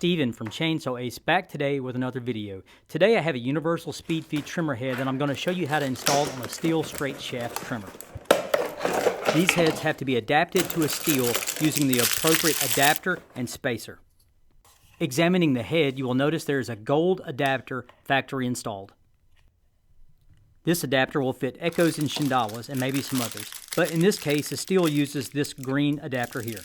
Steven from Chainsaw Ace back today with another video. Today I have a universal speed feed trimmer head that I'm going to show you how to install on a Stihl straight shaft trimmer. These heads have to be adapted to a Stihl using the appropriate adapter and spacer. Examining the head, you will notice there is a gold adapter factory installed. This adapter will fit Echos and Shindaiwas and maybe some others, but in this case the Stihl uses this green adapter here.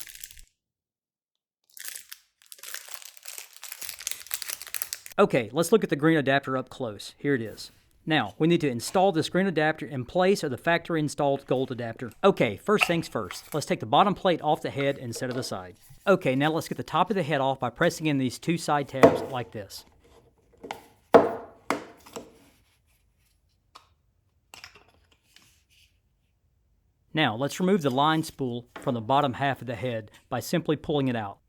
Okay, let's look at the green adapter up close. Here it is. Now, we need to install this green adapter in place of the factory installed gold adapter. Okay, first things first. Let's take the bottom plate off the head and set it aside. Okay, now let's get the top of the head off by pressing in these two side tabs like this. Now, let's remove the line spool from the bottom half of the head by simply pulling it out.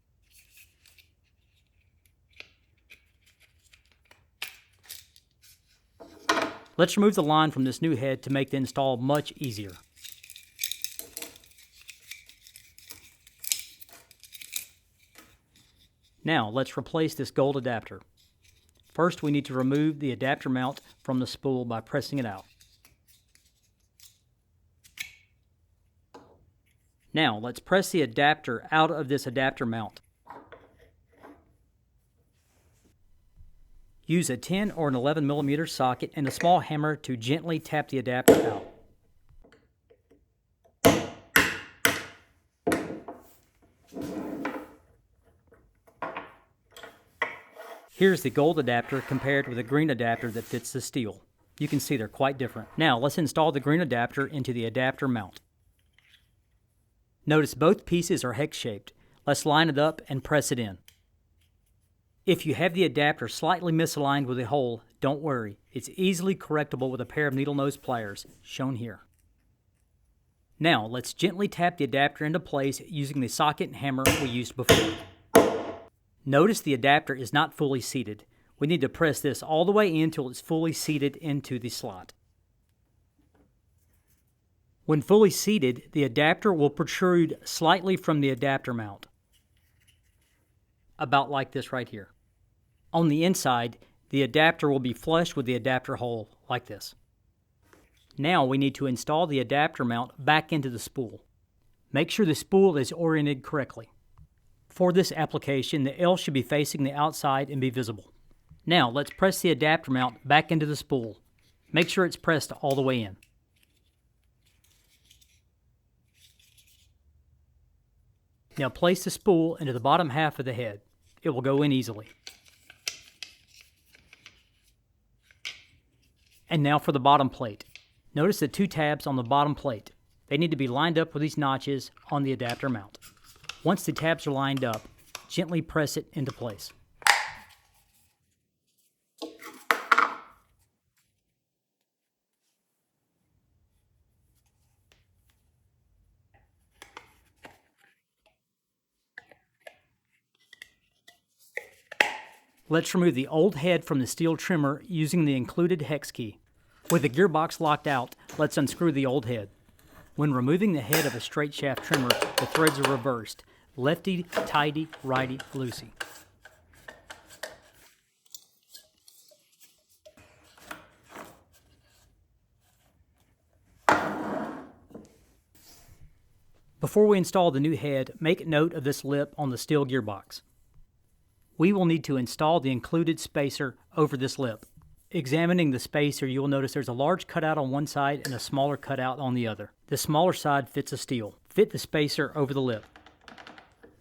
Let's remove the line from this new head to make the install much easier. Now, let's replace this gold adapter. First, we need to remove the adapter mount from the spool by pressing it out. Now, let's press the adapter out of this adapter mount. Use a 10 or an 11 millimeter socket and a small hammer to gently tap the adapter out. Here's the gold adapter compared with the green adapter that fits the Stihl. You can see they're quite different. Now let's install the green adapter into the adapter mount. Notice both pieces are hex shaped. Let's line it up and press it in. If you have the adapter slightly misaligned with a hole, don't worry. It's easily correctable with a pair of needle nose pliers, shown here. Now, let's gently tap the adapter into place using the socket and hammer we used before. Notice the adapter is not fully seated. We need to press this all the way in until it's fully seated into the slot. When fully seated, the adapter will protrude slightly from the adapter mount. About like this right here. On the inside, the adapter will be flush with the adapter hole, like this. Now we need to install the adapter mount back into the spool. Make sure the spool is oriented correctly. For this application, the L should be facing the outside and be visible. Now let's press the adapter mount back into the spool. Make sure it's pressed all the way in. Now place the spool into the bottom half of the head. It will go in easily. And now for the bottom plate. Notice the two tabs on the bottom plate. They need to be lined up with these notches on the adapter mount. Once the tabs are lined up, gently press it into place. Let's remove the old head from the Stihl trimmer using the included hex key. With the gearbox locked out, let's unscrew the old head. When removing the head of a straight shaft trimmer, the threads are reversed. Lefty, tighty, righty, loosey. Before we install the new head, make note of this lip on the Stihl gearbox. We will need to install the included spacer over this lip. Examining the spacer, you will notice there's a large cutout on one side and a smaller cutout on the other. The smaller side fits a Stihl. Fit the spacer over the lip.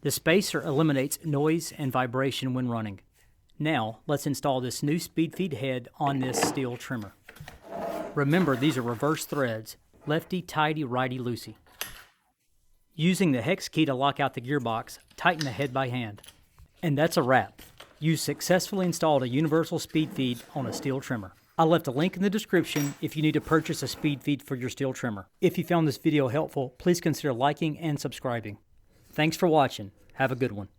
The spacer eliminates noise and vibration when running. Now, let's install this new speed feed head on this Stihl trimmer. Remember, these are reverse threads, lefty, tighty, righty, loosey. Using the hex key to lock out the gearbox, tighten the head by hand. And that's a wrap. You successfully installed a universal speed feed on a Stihl trimmer. I left a link in the description if you need to purchase a speed feed for your Stihl trimmer. If you found this video helpful, please consider liking and subscribing. Thanks for watching. Have a good one.